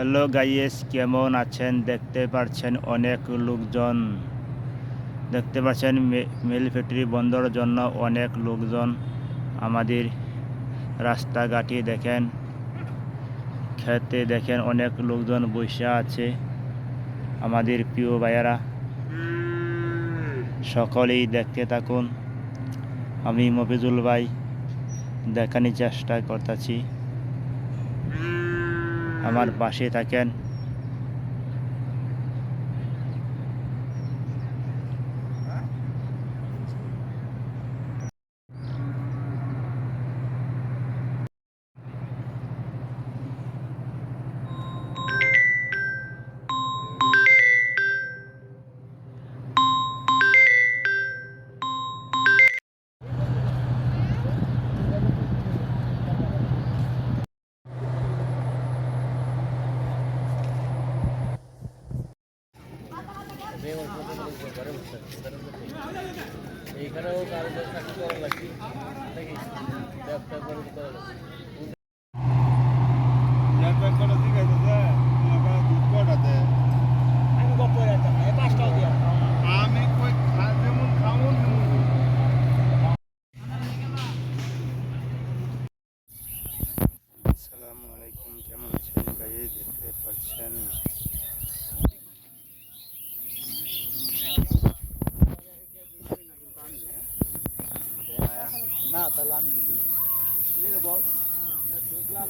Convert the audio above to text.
Hello guys, কেমন আছেন? দেখতে পাচ্ছেন অনেক লোকজন, দেখতে পাচ্ছেন মিল ফ্যাক্টরি বন্ধর জন্য অনেক লোকজন। আমাদের রাস্তাঘাটে দেখেন, খেতে দেখেন অনেক লোকজন বসে আছে। আমাদের প্রিয় ভাইয়েরা সকলেই দেখতে থাকুন। আমি মফিজুল ভাই দেখানোর চেষ্টা করতেছি, আমার পাশে থাকেন। এইখানেও কারোর চাকরি করা লাগবে নাকি ব্যবসা করে করা লাগবে আমি গপ্প রাখতাম না 5 টাকা দিয়া আমি কই যেমন খাউন আসসালামু আলাইকুম, কেমন আছেন গাইস? দেখতে পাচ্ছেন না তাহলে আমি দিতে না বল না